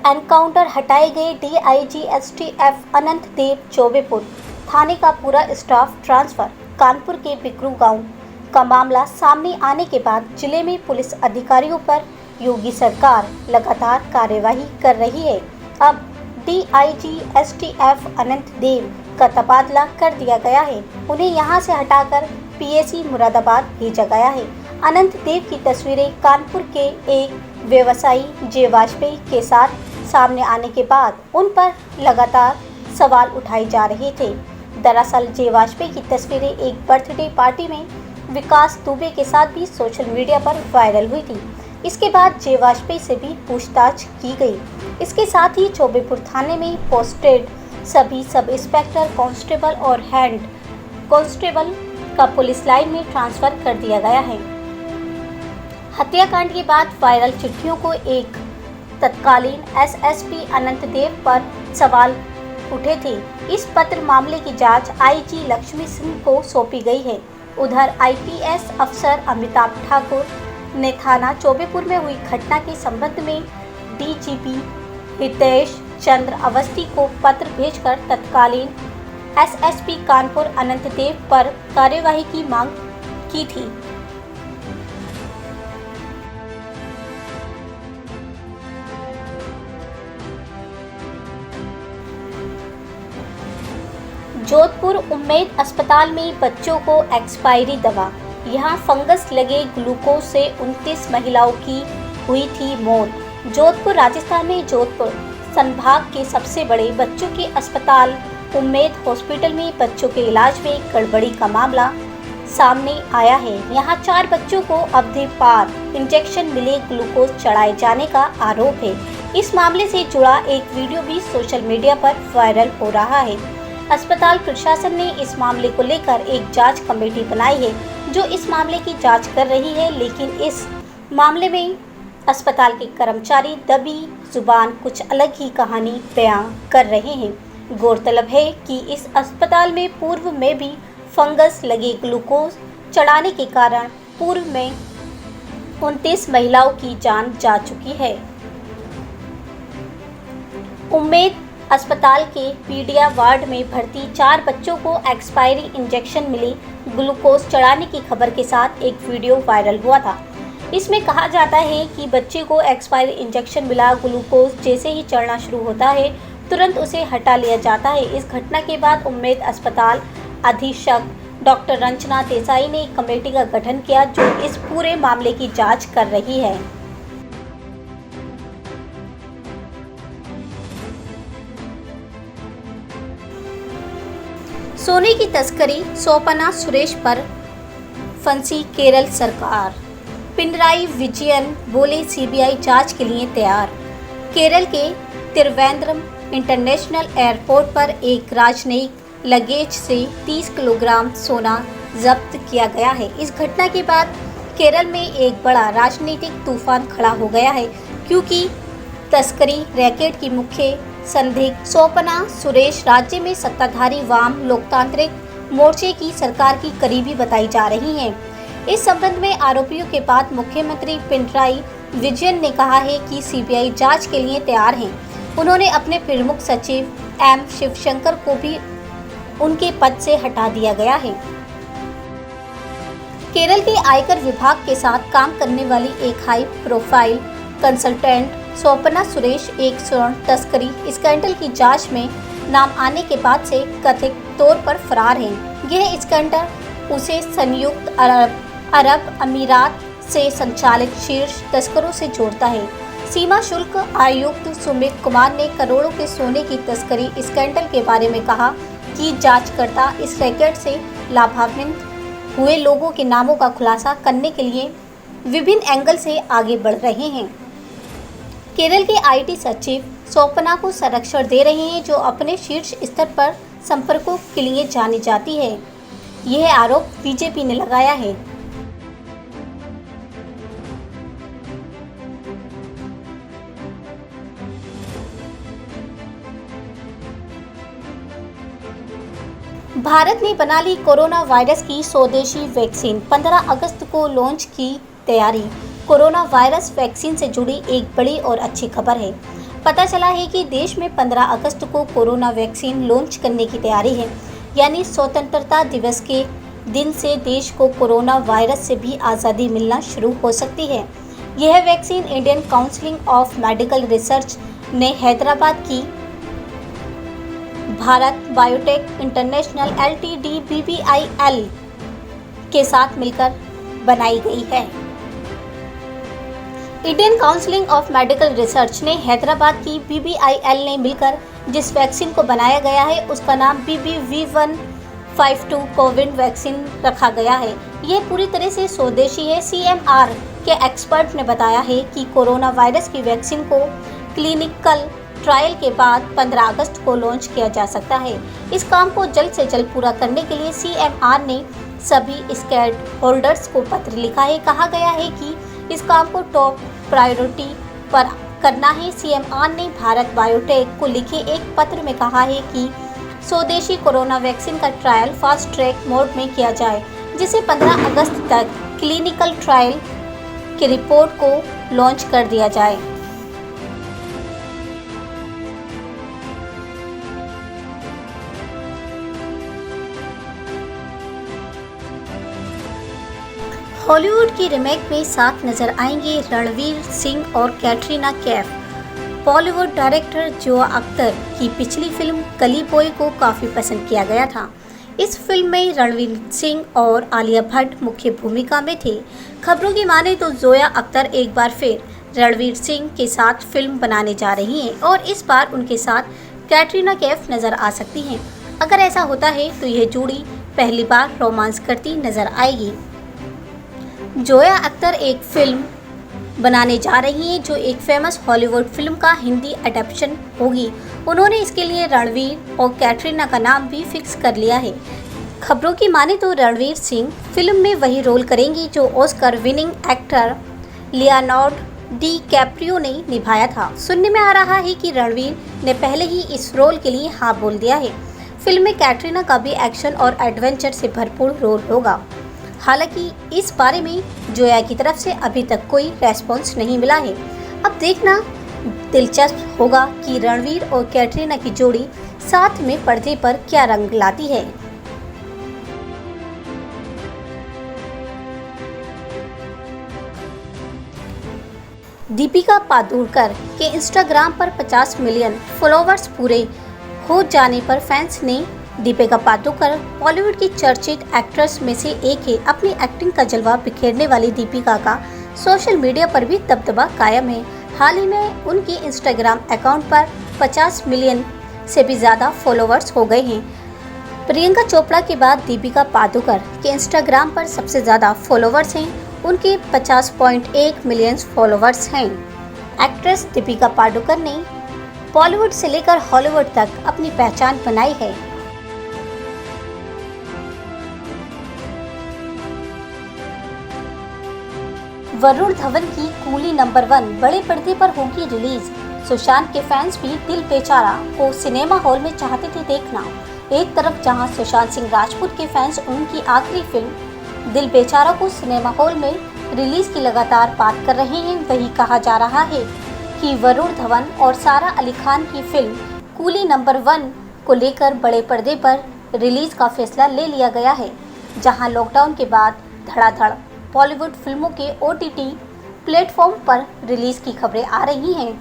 Encounter हटाए गए DIG STF अनंत देव चौबेपुर थाने का पूरा स्टाफ ट्रांसफर। कानपुर के बिकरू गांव का मामला सामने आने के बाद जिले में पुलिस अधिकारियों पर योगी सरकार लगातार कार्यवाही कर रही है। अब डीआईजी एसटीएफ अनंत देव का तबादला कर दिया गया है। उन्हें यहां से हटाकर पीएसी मुरादाबाद भेजा गया है। अनंत देव की तस्वीरें कानपुर के एक व्यवसायी जय वाजपेयी के साथ सामने आने के बाद उन पर लगातार सवाल उठाए जा रहे थे। दरअसल जय वाजपेयी की तस्वीरें एक बर्थडे पार्टी में विकास दुबे के साथ भी सोशल मीडिया पर वायरल हुई थी। इसके बाद जय वाजपेयी से भी पूछताछ की गई। इसके साथ ही चौबेपुर थाने में पोस्टेड सभी सब इंस्पेक्टर, कांस्टेबल और हेड कांस्टेबल का पुलिस लाइन में ट्रांसफर कर दिया गया है। हत्याकांड के बाद वायरल चिट्ठियों को एक तत्कालीन एसएसपी अनंत देव पर सवाल उठे थे। इस पत्र मामले की जांच आईजी लक्ष्मी सिंह को सौंपी गई है। उधर आईपीएस अफसर अमिताभ ठाकुर ने थाना चौबेपुर में हुई घटना के संबंध में डीजीपी हितेश चंद्र अवस्थी को पत्र भेजकर तत्कालीन एसएसपी कानपुर अनंत देव पर कार्यवाही की मांग की थी। जोधपुर उम्मेद अस्पताल में बच्चों को एक्सपायरी दवा। यहां फंगस लगे ग्लूकोज से 29 महिलाओं की हुई थी मौत। जोधपुर राजस्थान में जोधपुर संभाग के सबसे बड़े बच्चों के अस्पताल उम्मेद हॉस्पिटल में बच्चों के इलाज में गड़बड़ी का मामला सामने आया है। यहां 4 बच्चों को अवधि पार इंजेक्शन मिले ग्लूकोज चढ़ाए जाने का आरोप है। इस मामले से जुड़ा एक वीडियो भी सोशल मीडिया पर वायरल हो रहा है। अस्पताल प्रशासन ने इस मामले को लेकर एक जांच कमेटी बनाई है जो इस मामले की जांच कर रही है, लेकिन इस मामले में अस्पताल के कर्मचारी दबी जुबान कुछ अलग ही कहानी बयां कर रहे हैं। गौरतलब है कि इस अस्पताल में पूर्व में भी फंगस लगे ग्लूकोज चढ़ाने के कारण पूर्व में 29 महिलाओं की जान जा चुकी है। उम्मेद अस्पताल के पीडिया वार्ड में भर्ती 4 बच्चों को एक्सपायरी इंजेक्शन मिली ग्लूकोज चढ़ाने की खबर के साथ एक वीडियो वायरल हुआ था। इसमें कहा जाता है कि बच्चे को एक्सपायरी इंजेक्शन मिला। ग्लूकोज जैसे ही चढ़ना शुरू होता है तुरंत उसे हटा लिया जाता है। इस घटना के बाद उम्मेद अस्पताल अधीक्षक डॉक्टर रंजना देसाई ने एक कमेटी का गठन किया जो इस पूरे मामले की जांच कर रही है। सोने की तस्करी सोपना सुरेश पर फंसी केरल सरकार। पिनराई विजयन बोले सीबीआई जांच के लिए तैयार। केरल के तिरुवनंतपुरम इंटरनेशनल एयरपोर्ट पर एक राजनयिक लगेज से 30 किलोग्राम सोना जब्त किया गया है। इस घटना के बाद केरल में एक बड़ा राजनीतिक तूफान खड़ा हो गया है, क्योंकि तस्करी रैकेट की मुख्य संदिग्ध सोपना सुरेश राज्य में सत्ताधारी वाम लोकतांत्रिक मोर्चे की सरकार की करीबी बताई जा रही हैं। इस संबंध में आरोपियों के बाद मुख्यमंत्री पिनराई विजयन ने कहा है कि सीबीआई जांच के लिए तैयार है। उन्होंने अपने प्रमुख सचिव एम शिवशंकर को भी उनके पद से हटा दिया गया है। केरल के आयकर विभाग के साथ काम करने वाली एक हाई प्रोफाइल कंसल्टेंट सोपना सुरेश एक स्वर्ण तस्करी स्कैंडल की जांच में नाम आने के बाद से कथित तौर पर फरार है। यह स्कैंडल उसे संयुक्त अरब अमीरात से संचालित शीर्ष तस्करों से जोड़ता है। सीमा शुल्क आयुक्त सुमित कुमार ने करोड़ों के सोने की तस्करी स्कैंडल के बारे में कहा कि जांचकर्ता इस रैकेट से लाभान्वित हुए लोगों के नामों का खुलासा करने के लिए विभिन्न एंगल से आगे बढ़ रहे हैं। केरल के आईटी सचिव सोपना को संरक्षण दे रहे हैं, जो अपने शीर्ष स्तर पर संपर्कों के लिए जानी जाती है। यह आरोप बीजेपी ने लगाया है। भारत ने बना ली कोरोना वायरस की स्वदेशी वैक्सीन। 15 अगस्त को लॉन्च की तैयारी। कोरोना वायरस वैक्सीन से जुड़ी एक बड़ी और अच्छी खबर है। पता चला है कि देश में 15 अगस्त को कोरोना वैक्सीन लॉन्च करने की तैयारी है, यानी स्वतंत्रता दिवस के दिन से देश को कोरोना वायरस से भी आज़ादी मिलना शुरू हो सकती है। यह vaccine Indian council of medical research ने हैदराबाद की Bharat biotech international LTD BBIL के साथ मिलकर बनाई गई है। Indian council of medical research ने हैदराबाद की BBIL ने मिलकर जिस वैक्सीन को बनाया गया है उसका नाम BBV152 कोविड वैक्सीन रखा गया है। यह पूरी तरह से स्वदेशी है। CMR के एक्सपर्ट ने बताया है कि कोरोना वायरस की वैक्सीन को क्लिनिकल ट्रायल के बाद 15 अगस्त को लॉन्च किया जा सकता है। इस काम को जल्द से जल्द पूरा करने के लिए CMR ने सभी स्टेक होल्डर्स को पत्र लिखा है। कहा गया है कि इस काम को टॉप प्रायोरिटी पर करना है। CMR ने भारत बायोटेक को लिखे एक पत्र में कहा है कि स्वदेशी कोरोना वैक्सीन का ट्रायल फास्ट ट्रैक मोड में किया जाए, जिसे 15 अगस्त तक क्लिनिकल ट्रायल की रिपोर्ट को लॉन्च कर दिया जाए। हॉलीवुड की रीमेक में साथ नजर आएंगे रणवीर सिंह और कैटरीना कैफ। बॉलीवुड डायरेक्टर जोया अख्तर की पिछली फिल्म गली बॉय को काफ़ी पसंद किया गया था। इस फिल्म में रणवीर सिंह और आलिया भट्ट मुख्य भूमिका में थे। खबरों की माने तो जोया अख्तर एक बार फिर रणवीर सिंह के साथ फिल्म बनाने जा रही हैं और इस बार उनके साथ कैटरीना कैफ नज़र आ सकती हैं। अगर ऐसा होता है तो यह जोड़ी पहली बार रोमांस करती नज़र आएगी। जोया अख्तर एक फिल्म बनाने जा रही हैं जो एक फेमस हॉलीवुड फिल्म का हिंदी अडेप्शन होगी। उन्होंने इसके लिए रणवीर और कैटरीना का नाम भी फिक्स कर लिया है। खबरों की माने तो रणवीर सिंह फिल्म में वही रोल करेंगे जो Oscar winning actor Leonardo DiCaprio ने निभाया था। सुनने में आ रहा है कि रणवीर ने पहले ही इस रोल के लिए हाँ बोल दिया है। फिल्म में कैटरीना का भी एक्शन और एडवेंचर से भरपूर रोल होगा। हालांकि इस बारे में जोया की तरफ से अभी तक कोई रेस्पॉन्स नहीं मिला है। अब देखना दिलचस्प होगा कि रणवीर और कैटरीना की जोड़ी साथ में पर्दे पर क्या रंग लाती है। दीपिका पादुकोण के इंस्टाग्राम पर 50 मिलियन फॉलोवर्स पूरे हो जाने पर फैंस ने दीपिका पादुकोण बॉलीवुड की चर्चित एक्ट्रेस में से एक है। अपनी एक्टिंग का जलवा बिखेरने वाली दीपिका का सोशल मीडिया पर भी दबदबा कायम है। हाल ही में उनके इंस्टाग्राम अकाउंट पर 50 मिलियन से भी ज़्यादा फॉलोवर्स हो गए हैं। प्रियंका चोपड़ा के बाद दीपिका पादुकोण के इंस्टाग्राम पर सबसे ज़्यादा फॉलोवर्स हैं। उनके 50.1 मिलियन फॉलोवर्स हैं। एक्ट्रेस दीपिका पादुकोण ने बॉलीवुड से लेकर हॉलीवुड तक अपनी पहचान बनाई है। वरुण धवन की कूली नंबर 1 बड़े पर्दे पर होगी रिलीज। सुशांत के फैंस भी दिल बेचारा को सिनेमा हॉल में चाहते थे देखना। एक तरफ जहां सुशांत सिंह राजपूत के फैंस उनकी आखिरी फिल्म दिल बेचारा को सिनेमा हॉल में रिलीज की लगातार बात कर रहे हैं, वहीं कहा जा रहा है कि वरुण धवन और सारा अली खान की फिल्म कूली नंबर 1 को लेकर बड़े पर्दे पर रिलीज का फैसला ले लिया गया है। जहां लॉकडाउन के बाद धड़ाधड़ बॉलीवुड फिल्मों के OTT प्लेटफॉर्म पर रिलीज की खबरें आ रही हैं,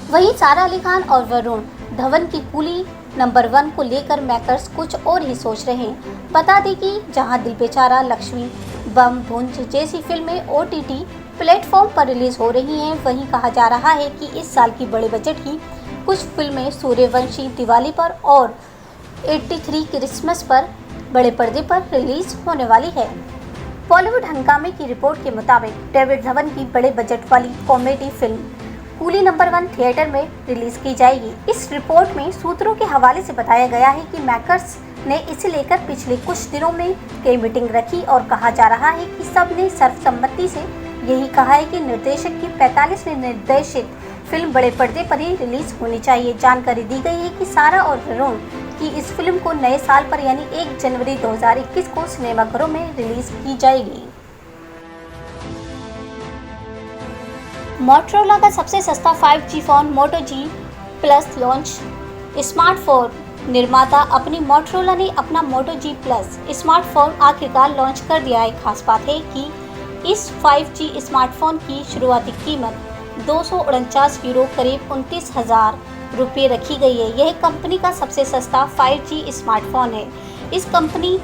वहीं सारा अली खान और वरुण धवन की कूली नंबर 1 को लेकर मेकर्स कुछ और ही सोच रहे हैं। बता दें कि जहां दिल बेचारा, लक्ष्मी बम भुंज जैसी फिल्में OTT प्लेटफॉर्म पर रिलीज हो रही हैं, वहीं कहा जा रहा है कि इस साल की बड़े बजट की कुछ फिल्में सूर्यवंशी दिवाली पर और 83 क्रिसमस पर बड़े पर्दे पर रिलीज होने वाली है। बॉलीवुड हंगामे की रिपोर्ट के मुताबिक डेविड धवन की बड़े बजट वाली comedy film coolie number 1 theatre में रिलीज की जाएगी। इस रिपोर्ट में सूत्रों के हवाले से बताया गया है कि मेकर्स ने इसे लेकर पिछले कुछ दिनों में कई मीटिंग रखी और कहा जा रहा है कि सब ने सर्वसम्मति से यही कहा है कि निर्देशक की 45 ने निर्देशित फिल्म बड़े पर्दे पर ही रिलीज होनी चाहिए। जानकारी दी गई है कि सारा और वरुण की इस फिल्म को नए साल पर यानी 1 जनवरी 2021 को सिनेमाघरों में रिलीज की जाएगी। मोटरोला का सबसे सस्ता 5G फ़ोन मोटो G प्लस लॉन्च। स्मार्टफोन निर्माता अपनी मोटरोला ने अपना मोटो G प्लस स्मार्टफोन आखिरकार लॉन्च कर दिया है। खास बात है कि इस 5G स्मार्टफोन की शुरुआती कीमत 249 यूरो करीब 29,000 रुपये रखी गई है। यह कंपनी का सबसे सस्ता 5G स्मार्टफोन है। इस कंपनी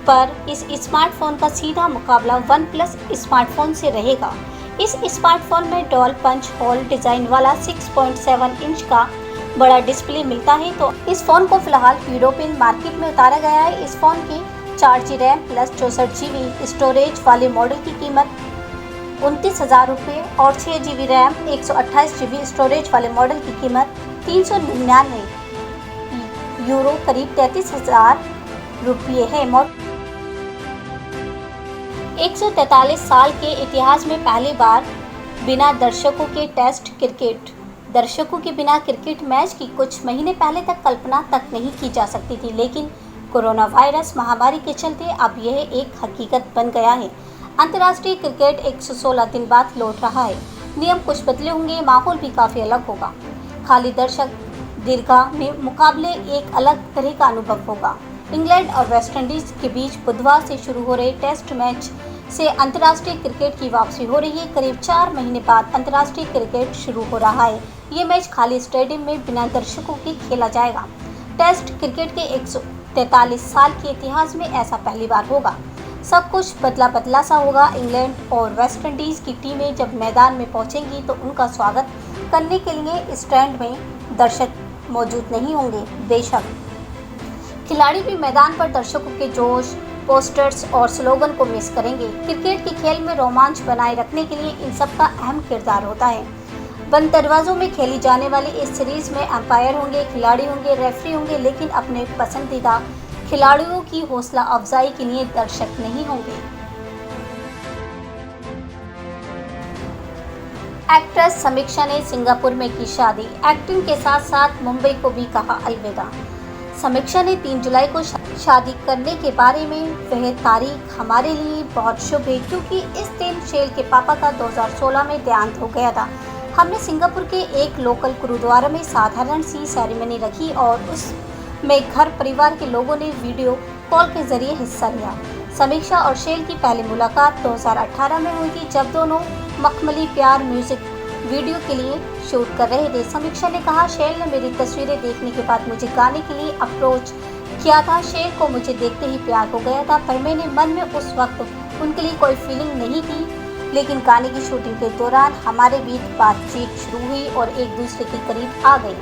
पर इस स्मार्टफोन का सीधा मुकाबला वन प्लस स्मार्टफोन से रहेगा। इस स्मार्टफोन में डुअल पंच होल डिज़ाइन वाला 6.7 इंच का बड़ा डिस्प्ले मिलता है। तो इस फ़ोन को फिलहाल यूरोपियन मार्केट में उतारा गया है। इस फ़ोन की 4G RAM plus 64GB storage वाले मॉडल की कीमत 29,000 रुपये और 6GB रैम 128GB स्टोरेज वाले मॉडल की कीमत 399 यूरो करीब 33,000 रुपये है। 143 साल के इतिहास में पहली बार बिना दर्शकों के टेस्ट क्रिकेट। दर्शकों के बिना क्रिकेट मैच की कुछ महीने पहले तक कल्पना तक नहीं की जा सकती थी, लेकिन कोरोना वायरस महामारी के चलते अब यह एक हकीकत बन गया है। अंतर्राष्ट्रीय क्रिकेट 116 दिन बाद लौट रहा है। नियम कुछ बदले होंगे, माहौल भी काफ़ी अलग होगा। खाली दर्शक दीर्घा में मुकाबले एक अलग तरह का अनुभव होगा। इंग्लैंड और वेस्टइंडीज़ के बीच बुधवार से शुरू हो रहे टेस्ट मैच से अंतर्राष्ट्रीय क्रिकेट की वापसी हो रही है। करीब 4 महीने बाद अंतर्राष्ट्रीय क्रिकेट शुरू हो रहा है। ये मैच खाली स्टेडियम में बिना दर्शकों के खेला जाएगा। टेस्ट क्रिकेट के 143 साल के इतिहास में ऐसा पहली बार होगा। सब कुछ बदला सा होगा। इंग्लैंड और वेस्टइंडीज़ की टीमें जब मैदान में पहुंचेंगी तो उनका स्वागत करने के लिए स्टैंड में दर्शक मौजूद नहीं होंगे। बेशक खिलाड़ी भी मैदान पर दर्शकों के जोश, पोस्टर्स और स्लोगन को मिस करेंगे। क्रिकेट के खेल में रोमांच बनाए रखने के लिए इन सब का अहम किरदार होता है। बंद दरवाजों में खेली जाने वाली इस सीरीज में अंपायर होंगे, खिलाड़ी होंगे, रेफरी होंगे, लेकिन अपने पसंदीदा खिलाड़ियों की हौसला अफजाई के लिए दर्शक नहीं होंगे। एक्ट्रेस समीक्षा ने सिंगापुर में की शादी। एक्टिंग के साथ साथ मुंबई को भी कहा अलविदा। समीक्षा ने 3 जुलाई को शादी करने के बारे में वह तारीख हमारे लिए बहुत शुभ है, क्योंकि इस दिन शेल के पापा का 2016 में देहांत हो गया था। हमने सिंगापुर के एक लोकल गुरुद्वारा में साधारण सी सेरेमनी रखी और उसमें घर परिवार के लोगों ने वीडियो कॉल के जरिए हिस्सा लिया। समीक्षा और शेल की पहली मुलाकात 2018 में हुई थी, जब दोनों मखमली प्यार म्यूजिक वीडियो के लिए शूट कर रहे थे। समीक्षा ने कहा, शेल ने मेरी तस्वीरें देखने के बाद मुझे गाने के लिए अप्रोच किया था। शेल को मुझे देखते ही प्यार हो गया था, पर मेरे मन में उस वक्त उनके लिए कोई फीलिंग नहीं थी। लेकिन गाने की शूटिंग के दौरान हमारे बीच बातचीत शुरू हुई और एक दूसरे के करीब आ गई।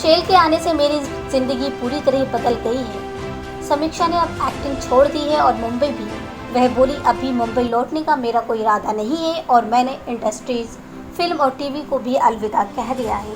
शेल के आने से मेरी जिंदगी पूरी तरह बदल गई है। समीक्षा ने अब एक्टिंग छोड़ दी है और मुंबई भी। वह बोली, अभी मुंबई लौटने का मेरा कोई इरादा नहीं है और मैंने इंडस्ट्रीज, फिल्म और टीवी को भी अलविदा कह दिया है।